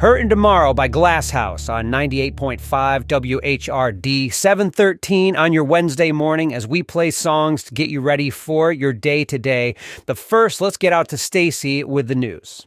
Hurtin' Tomorrow by Glass House on 98.5 WHRD, 7:13 on your Wednesday morning as we play songs to get you ready for your day today. But first, let's get out to Stacy with the news.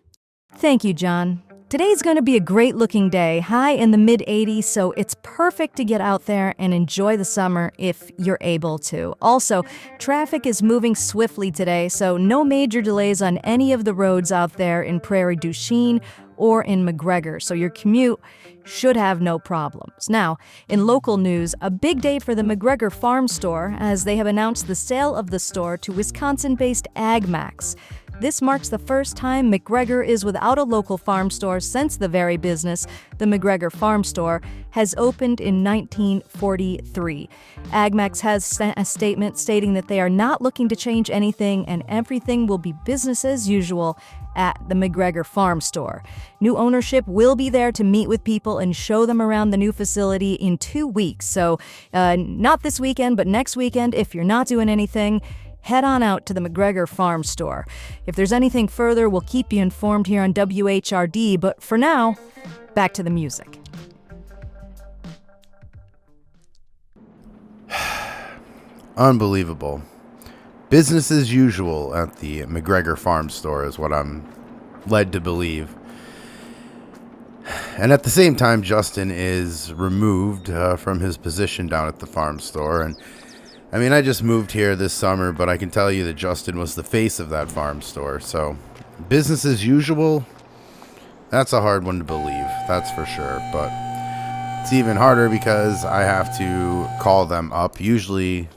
Thank you, John. Today's going to be a great-looking day, high in the mid-80s, so it's perfect to get out there and enjoy the summer if you're able to. Also, traffic is moving swiftly today, so no major delays on any of the roads out there in Prairie du Chien or in McGregor, so your commute should have no problems. Now, in local news, a big day for the McGregor Farm Store as they have announced the sale of the store to Wisconsin-based AgMax. This marks the first time McGregor is without a local farm store since the very business, the McGregor Farm Store, has opened in 1943. AgMax has sent a statement stating that they are not looking to change anything and everything will be business as usual at the McGregor Farm Store. New ownership will be there to meet with people and show them around the new facility in 2 weeks. So not this weekend, but next weekend, if you're not doing anything, head on out to the McGregor Farm Store. If there's anything further, we'll keep you informed here on WHRD, but for now, back to the music. Unbelievable. Business as usual at the McGregor Farm Store is what I'm led to believe. And at the same time, Justin is removed from his position down at the farm store. And I mean, I just moved here this summer, but I can tell you that Justin was the face of that farm store. So business as usual, that's a hard one to believe, that's for sure. But it's even harder because I have to call them up. Usually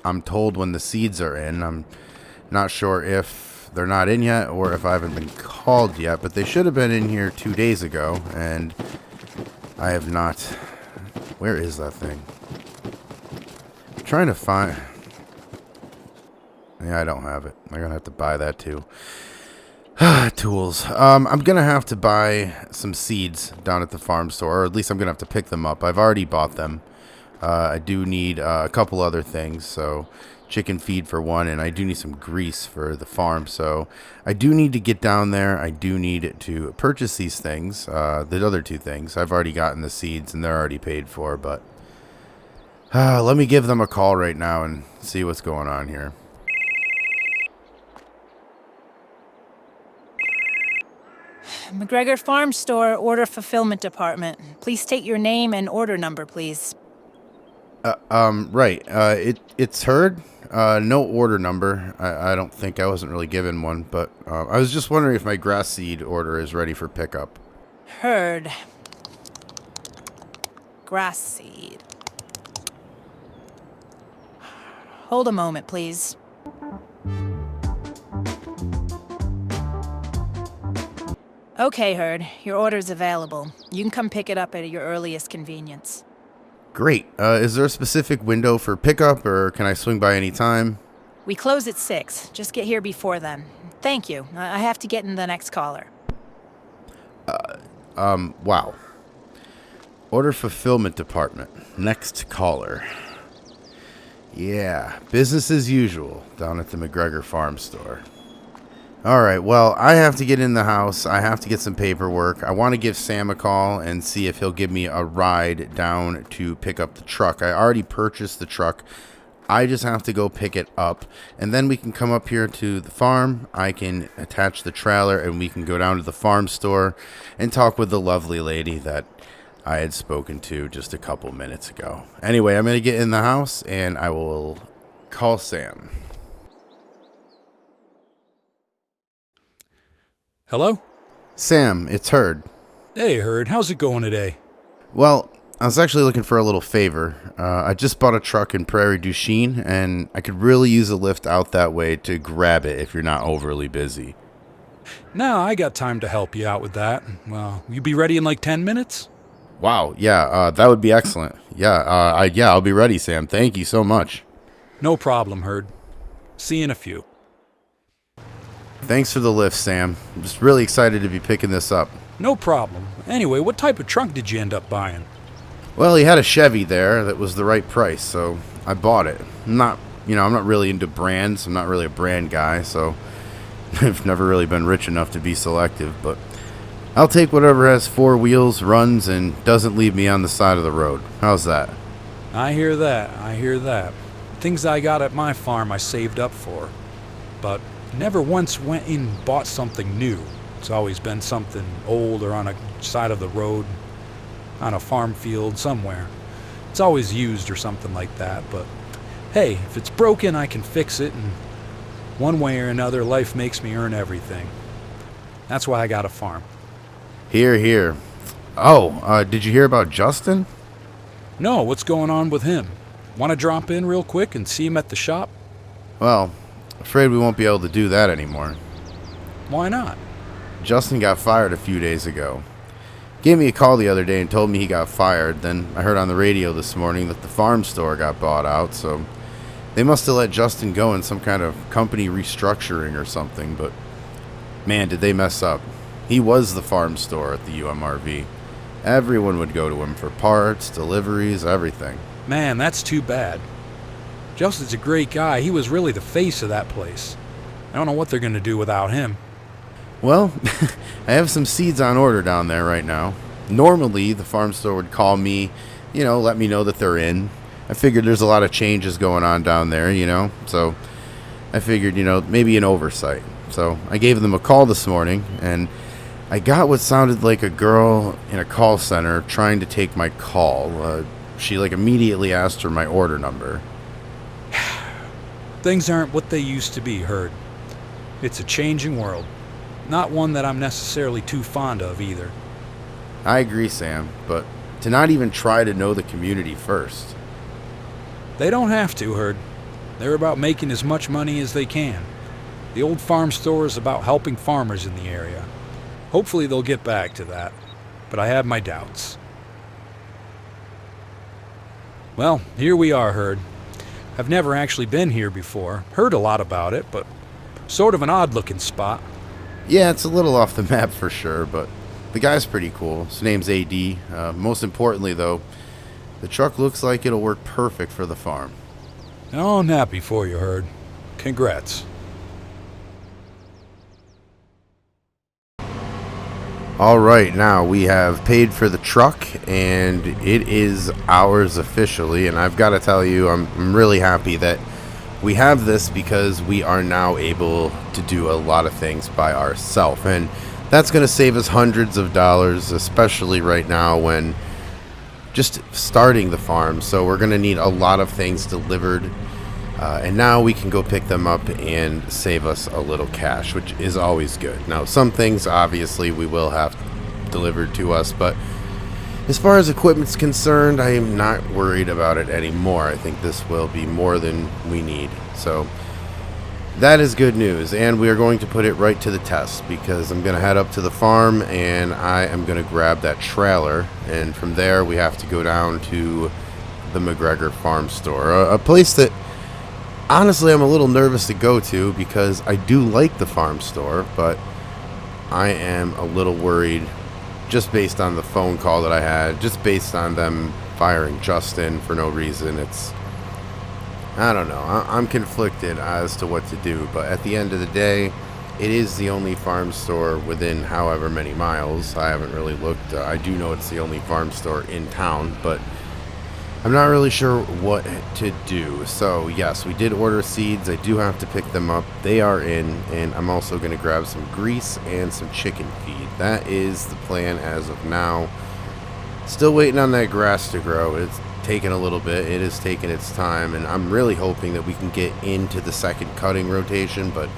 I'm told when the seeds are in. I'm not sure if they're not in yet or if I haven't been called yet, but they should have been in here 2 days ago, and I have not. Where is that thing? I'm trying to find. Yeah, I don't have it. I'm going to have to buy that too. Tools. I'm going to have to buy some seeds down at the farm store, or at least I'm going to have to pick them up. I've already bought them. I do need a couple other things, so chicken feed for one, and I do need some grease for the farm, so I do need to get down there. I do need to purchase these things, the other two things. I've already gotten the seeds, and they're already paid for, but let me give them a call right now and see what's going on here. McGregor Farm Store, Order Fulfillment Department. Please state your name and order number, please. Right. It's heard. No order number. I don't think I wasn't really given one, but I was just wondering if my grass seed order is ready for pickup. Heard. Grass seed. Hold a moment, please. Okay, Herd. Your order's available. You can come pick it up at your earliest convenience. Great. Is there a specific window for pickup, or can I swing by any time? We close at 6. Just get here before then. Thank you. I have to get in the next caller. Wow. Order fulfillment department. Next caller. Yeah, business as usual down at the McGregor Farm Store. All right, well, I have to get in the house. I have to get some paperwork. I want to give Sam a call and see if he'll give me a ride down to pick up the truck. I already purchased the truck. I just have to go pick it up, and then we can come up here to the farm. I can attach the trailer, and we can go down to the farm store and talk with the lovely lady that I had spoken to just a couple minutes ago. Anyway, I'm going to get in the house, and I will call Sam. Hello? Sam, it's Herd. Hey, Herd. How's it going today? Well, I was actually looking for a little favor. I just bought a truck in Prairie du Chien, and I could really use a lift out that way to grab it if you're not overly busy. No, I got time to help you out with that. Well, you be ready in like 10 minutes? Wow, yeah, that would be excellent. I'll be ready, Sam. Thank you so much. No problem, Herd. See you in a few. Thanks for the lift, Sam. I'm just really excited to be picking this up. No problem. Anyway, what type of truck did you end up buying? Well, he had a Chevy there that was the right price, so I bought it. I'm not really into brands. I'm not really a brand guy, so I've never really been rich enough to be selective, but I'll take whatever has 4 wheels, runs, and doesn't leave me on the side of the road. How's that? I hear that. Things I got at my farm I saved up for. But never once went in and bought something new. It's always been something old or on a side of the road, on a farm field somewhere. It's always used or something like that, but hey, if it's broken, I can fix it, and one way or another, life makes me earn everything. That's why I got a farm. Here, here. Oh, did you hear about Justin? No, what's going on with him? Want to drop in real quick and see him at the shop? Well, afraid we won't be able to do that anymore. Why not? Justin got fired a few days ago. Gave me a call the other day and told me he got fired. Then I heard on the radio this morning that the farm store got bought out, so they must have let Justin go in some kind of company restructuring or something, but man, did they mess up. He was the farm store at the UMRV. Everyone would go to him for parts, deliveries, everything. Man, that's too bad. Justin's a great guy. He was really the face of that place. I don't know what they're going to do without him. Well, I have some seeds on order down there right now. Normally, the farm store would call me, let me know that they're in. I figured there's a lot of changes going on down there, so I figured, maybe an oversight. So I gave them a call this morning, and I got what sounded like a girl in a call center trying to take my call. She immediately asked her my order number. Things aren't what they used to be, Herd. It's a changing world. Not one that I'm necessarily too fond of either. I agree, Sam, but to not even try to know the community first. They don't have to, Herd. They're about making as much money as they can. The old farm store is about helping farmers in the area. Hopefully they'll get back to that, but I have my doubts. Well, here we are, Herd. I've never actually been here before. Heard a lot about it, but sort of an odd-looking spot. Yeah, it's a little off the map for sure, but the guy's pretty cool. His name's AD. Most importantly, though, the truck looks like it'll work perfect for the farm. Oh, I'm happy for you, Herd. Congrats. All right, now we have paid for the truck, and it is ours officially. And I've got to tell you, I'm really happy that we have this because we are now able to do a lot of things by ourselves. And that's going to save us hundreds of dollars, especially right now when just starting the farm. So we're going to need a lot of things delivered. And now we can go pick them up and save us a little cash, which is always good. Now, some things, obviously, we will have delivered to us, but as far as equipment's concerned, I am not worried about it anymore. I think this will be more than we need. So that is good news, and we are going to put it right to the test because I'm going to head up to the farm, and I am going to grab that trailer, and from there we have to go down to the McGregor farm store, a place that honestly, I'm a little nervous to go to because I do like the farm store, but I am a little worried just based on the phone call that I had, just based on them firing Justin for no reason. I don't know. I'm conflicted as to what to do, but at the end of the day, it is the only farm store within however many miles. I haven't really looked. I do know it's the only farm store in town, but I'm not really sure what to do. So yes, we did order seeds. I do have to pick them up. They are in, and I'm also going to grab some grease and some chicken feed. That is the plan as of now. Still waiting on that grass to grow. It's taken a little bit. It is taking its time, and I'm really hoping that we can get into the second cutting rotation, but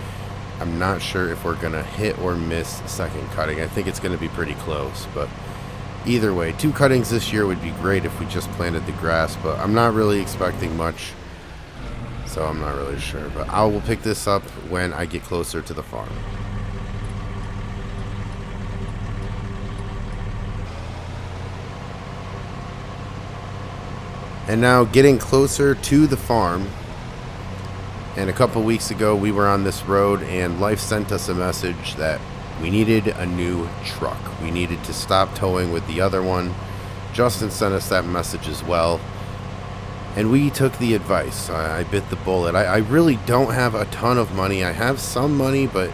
I'm not sure if we're going to hit or miss second cutting. I think it's going to be pretty close, but either way, 2 cuttings this year would be great if we just planted the grass, but I'm not really expecting much, so I'm not really sure. But I will pick this up when I get closer to the farm. And now getting closer to the farm, and a couple weeks ago we were on this road and life sent us a message that we needed a new truck. We needed to stop towing with the other one. Justin sent us that message as well. And we took the advice. I bit the bullet. I really don't have a ton of money. I have some money, but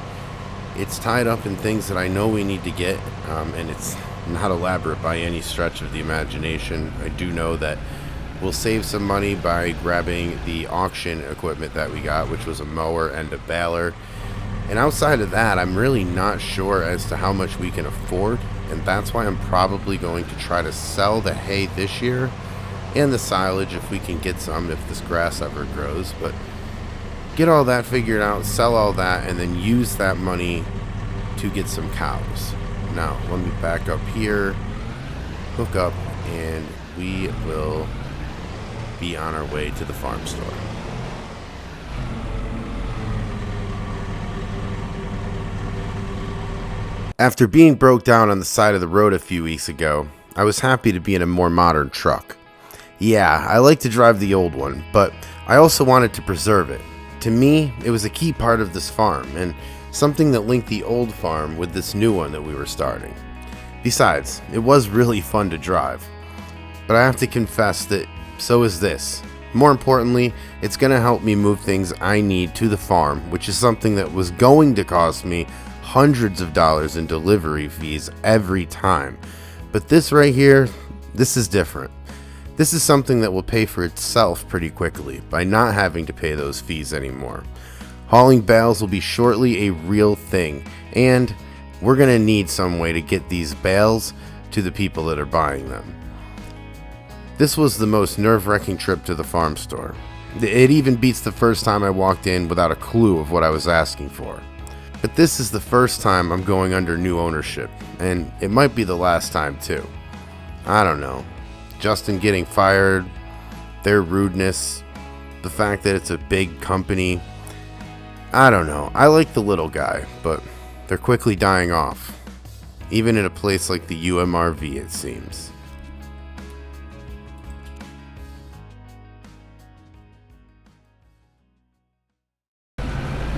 it's tied up in things that I know we need to get. and it's not elaborate by any stretch of the imagination. I do know that we'll save some money by grabbing the auction equipment that we got, which was a mower and a baler. And outside of that, I'm really not sure as to how much we can afford, and that's why I'm probably going to try to sell the hay this year and the silage if we can get some, if this grass ever grows. But get all that figured out, sell all that, and then use that money to get some cows. Now, let me back up here, hook up, and we will be on our way to the farm store. After being broke down on the side of the road a few weeks ago, I was happy to be in a more modern truck. Yeah, I like to drive the old one, but I also wanted to preserve it. To me, it was a key part of this farm, and something that linked the old farm with this new one that we were starting. Besides, it was really fun to drive. But I have to confess that so is this. More importantly, it's going to help me move things I need to the farm, which is something that was going to cost me hundreds of dollars in delivery fees every time. But this right here, this is different. This is something that will pay for itself pretty quickly by not having to pay those fees anymore. Hauling bales will be shortly a real thing, and we're going to need some way to get these bales to the people that are buying them. This was the most nerve-wracking trip to the farm store. It even beats the first time I walked in without a clue of what I was asking for. But this is the first time I'm going under new ownership, and it might be the last time too. I don't know. Justin getting fired, their rudeness, the fact that it's a big company. I don't know. I like the little guy, but they're quickly dying off. Even in a place like the UMRV, it seems.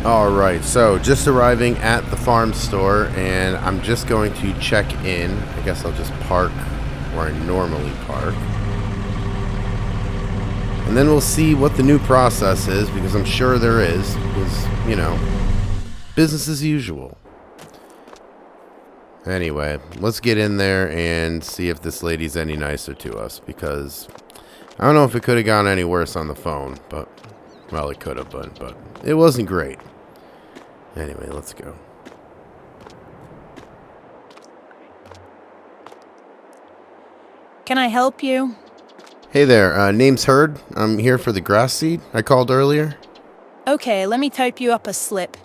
Alright, so just arriving at the farm store, and I'm just going to check in. I guess I'll just park where I normally park. And then we'll see what the new process is, because I'm sure there is, because, you know, business as usual. Anyway, let's get in there and see if this lady's any nicer to us, because I don't know if it could have gone any worse on the phone, but, well, it could have been, but it wasn't great. Anyway, let's go. Can I help you? Hey there, name's Hurd. I'm here for the grass seed I called earlier. Okay, let me type you up a slip.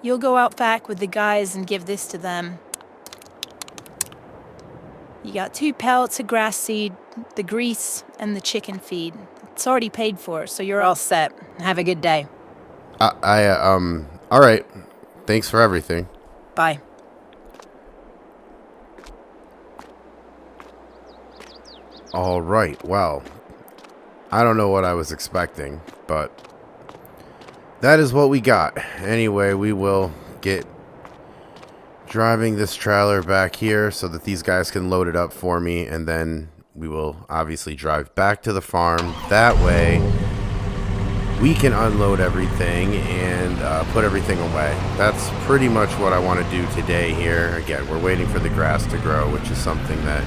You'll go out back with the guys and give this to them. You got 2 pallets of grass seed, the grease, and the chicken feed. It's already paid for, so you're all set. Have a good day. Alright. Thanks for everything. Bye. Alright, well, I don't know what I was expecting, but that is what we got. Anyway, we will get driving this trailer back here so that these guys can load it up for me, and then we will obviously drive back to the farm. That way we can unload everything and put everything away. That's pretty much what I want to do today here. Again, we're waiting for the grass to grow, which is something that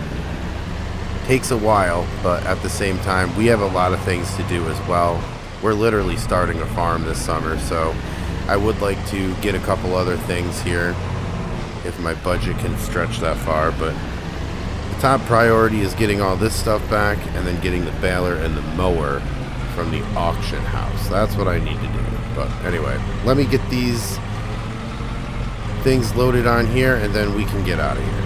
takes a while, but at the same time, we have a lot of things to do as well. We're literally starting a farm this summer, so I would like to get a couple other things here if my budget can stretch that far, but the top priority is getting all this stuff back and then getting the baler and the mower from the auction house. That's what I need to do. But anyway, let me get these things loaded on here and then we can get out of here.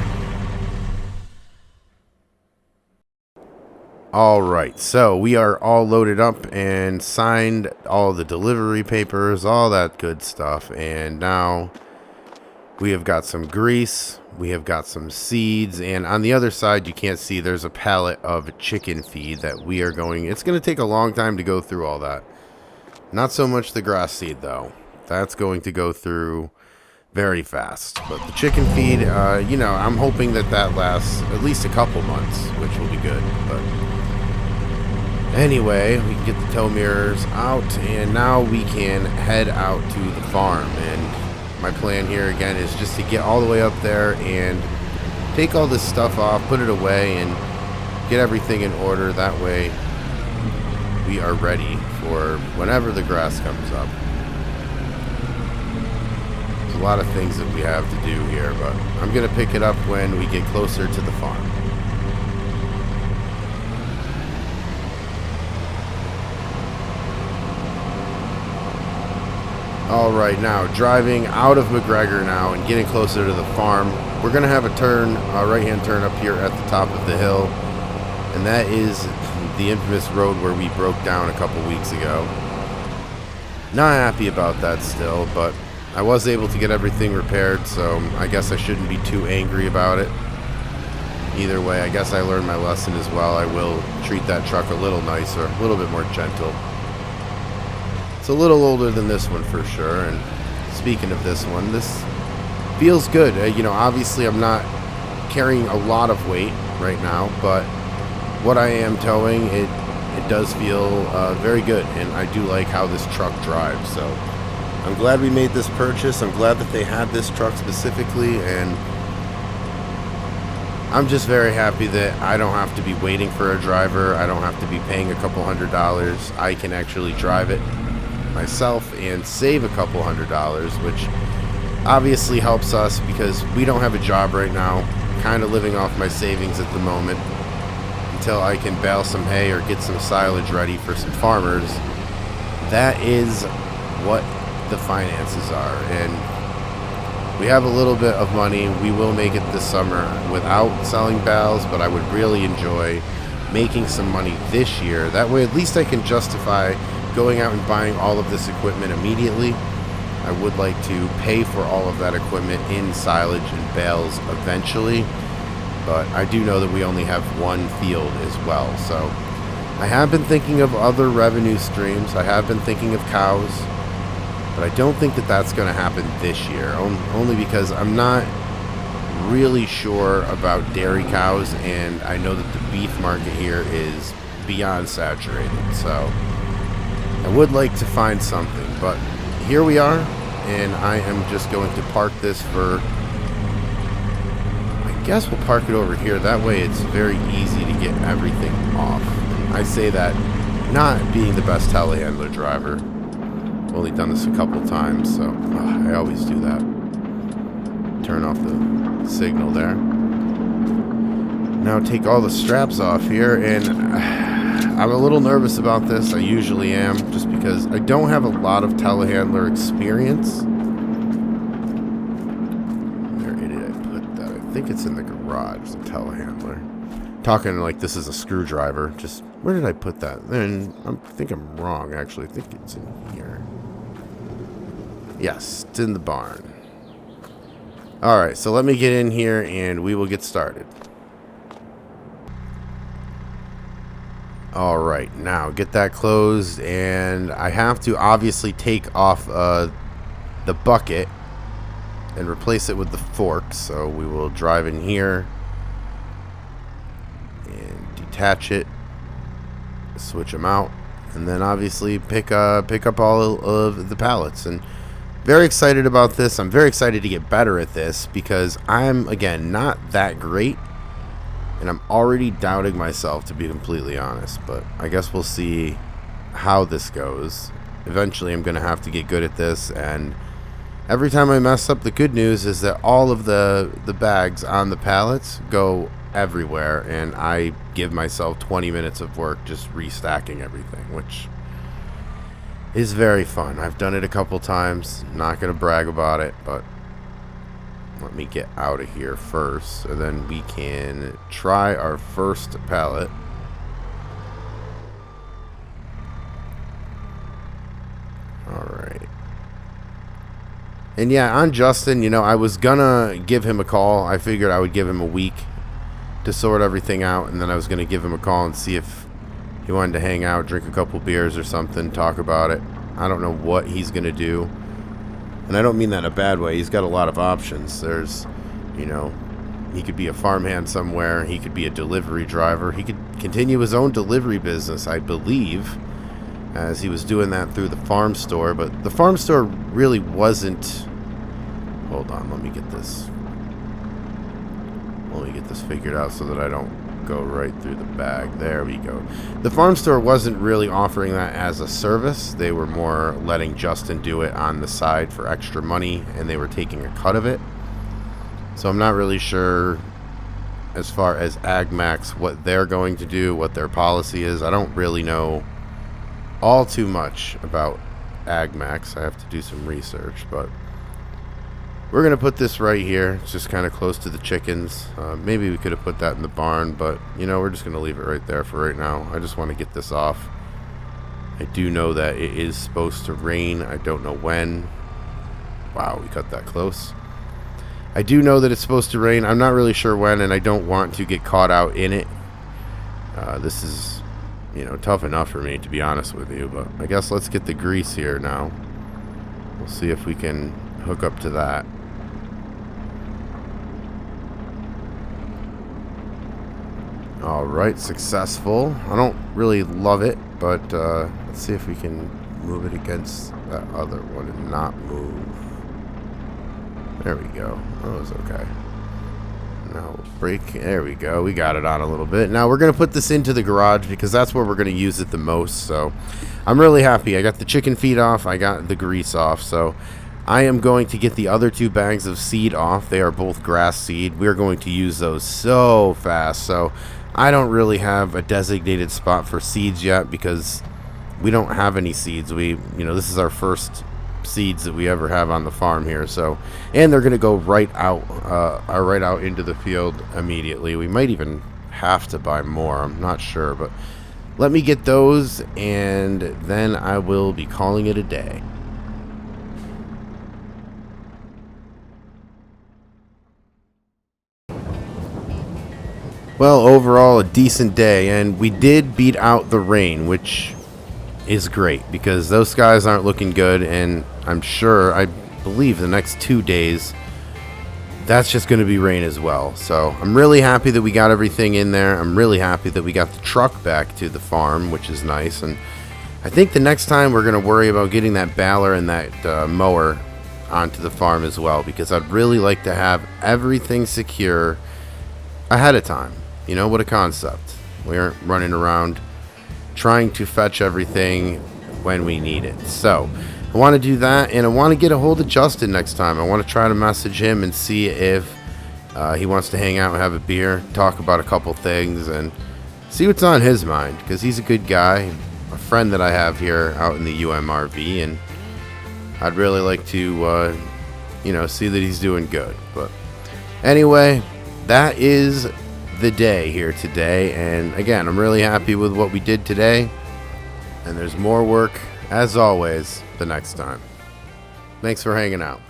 Alright, so we are all loaded up and signed all the delivery papers, all that good stuff, and now we have got some grease, we have got some seeds, and on the other side you can't see there's a pallet of chicken feed that we are going, it's going to take a long time to go through all that. Not so much the grass seed though, that's going to go through very fast, but the chicken feed, you know, I'm hoping that lasts at least a couple months, which will be good. But anyway, we can get the tow mirrors out, and now we can head out to the farm. And my plan here again is just to get all the way up there and take all this stuff off, put it away, and get everything in order. That way we are ready for whenever the grass comes up. There's a lot of things that we have to do here, but I'm going to pick it up when we get closer to the farm. Alright, now driving out of McGregor now and getting closer to the farm. We're going to have a turn, a right-hand turn up here at the top of the hill. And that is the infamous road where we broke down a couple weeks ago. Not happy about that still, but I was able to get everything repaired, so I guess I shouldn't be too angry about it. Either way, I guess I learned my lesson as well. I will treat that truck a little nicer, a little bit more gentle. It's a little older than this one for sure, and speaking of this one, this feels good. You know, obviously I'm not carrying a lot of weight right now, but what I am towing, it does feel very good, and I do like how this truck drives. So I'm glad we made this purchase. I'm glad that they had this truck specifically, and I'm just very happy that I don't have to be waiting for a driver. I don't have to be paying a couple $100s. I can actually drive it myself and save a couple $100s, which obviously helps us because we don't have a job right now. Kind of living off my savings at the moment until I can bale some hay or get some silage ready for some farmers. That is what the finances are, and we have a little bit of money. We will make it this summer without selling bales, but I would really enjoy making some money this year. That way at least I can justify going out and buying all of this equipment immediately. I would like to pay for all of that equipment in silage and bales eventually, but I do know that we only have one field as well. So I have been thinking of other revenue streams. I have been thinking of cows, but I don't think that that's going to happen this year, only because I'm not really sure about dairy cows, and I know that the beef market here is beyond saturated. So I would like to find something, but here we are, and I am just going to park this for, I guess we'll park it over here. That way it's very easy to get everything off. And I say that not being the best telehandler driver. I've only done this a couple times, so I always do that. Turn off the signal there. Now take all the straps off here, and I'm a little nervous about this. I usually am, just because I don't have a lot of telehandler experience. Where did I put that? I think it's in the garage, the telehandler. Talking like this is a screwdriver. Just, where did I put that? And I think I'm wrong, actually. I think it's in here. Yes, it's in the barn. Alright, so let me get in here and we will get started. Alright, now get that closed, and I have to obviously take off the bucket and replace it with the fork. So we will drive in here and detach it, switch them out, and then obviously pick up all of the pallets. And very excited about this. I'm very excited to get better at this because I'm, again, not that great. And I'm already doubting myself, to be completely honest. But I guess we'll see how this goes. Eventually, I'm going to have to get good at this. And every time I mess up, the good news is that all of the bags on the pallets go everywhere. And I give myself 20 minutes of work just restacking everything, which is very fun. I've done it a couple times. Not going to brag about it, but let me get out of here first, so then we can try our first pallet. Alright. And yeah, on Justin, you know, I was gonna give him a call. I figured I would give him a week to sort everything out, and then I was gonna give him a call and see if he wanted to hang out, drink a couple beers or something, talk about it. I don't know what he's gonna do. And I don't mean that in a bad way. He's got a lot of options. There's, you know, he could be a farmhand somewhere. He could be a delivery driver. He could continue his own delivery business, I believe, as he was doing that through the farm store. But the farm store really wasn't... Hold on, let me get this. Let me get this figured out so that I don't go right through the bag. There we go. The farm store wasn't really offering that as a service. They were more letting Justin do it on the side for extra money, and they were taking a cut of it. So I'm not really sure as far as AgMax what they're going to do, what their policy is. I don't really know all too much about AgMax. I have to do some research, but we're going to put this right here. It's just kind of close to the chickens. Maybe we could have put that in the barn, but, you know, we're just going to leave it right there for right now. I just want to get this off. I do know that it is supposed to rain. I don't know when. Wow, we cut that close. I do know that it's supposed to rain. I'm not really sure when, and I don't want to get caught out in it. This is, you know, tough enough for me, to be honest with you, but I guess let's get the grease here now. We'll see if we can hook up to that. Alright, successful. I don't really love it, but let's see if we can move it against that other one and not move. There we go. That was okay. Now we'll break. There we go. We got it on a little bit. Now we're going to put this into the garage because that's where we're going to use it the most. So I'm really happy. I got the chicken feed off. I got the grease off. So I am going to get the other 2 bags of seed off. They are both grass seed. We're going to use those so fast. So I don't really have a designated spot for seeds yet because we don't have any seeds. This is our first seeds that we ever have on the farm here. So, and they're going to go right out into the field immediately. We might even have to buy more. I'm not sure, but let me get those and then I will be calling it a day. Well, overall a decent day, and we did beat out the rain, which is great because those skies aren't looking good, and I believe the next 2 days that's just going to be rain as well. So I'm really happy that we got everything in there. I'm really happy that we got the truck back to the farm, which is nice. And I think the next time we're going to worry about getting that baler and that mower onto the farm as well, because I'd really like to have everything secure ahead of time. You know, what a concept. We aren't running around trying to fetch everything when we need it. So I want to do that, and I want to get a hold of Justin next time. I want to try to message him and see if he wants to hang out and have a beer, talk about a couple things, and see what's on his mind, because he's a good guy, a friend that I have here out in the UMRV, and I'd really like to see that he's doing good. But anyway, that is the day here today, and again, I'm really happy with what we did today, and there's more work as always the next time. Thanks for hanging out.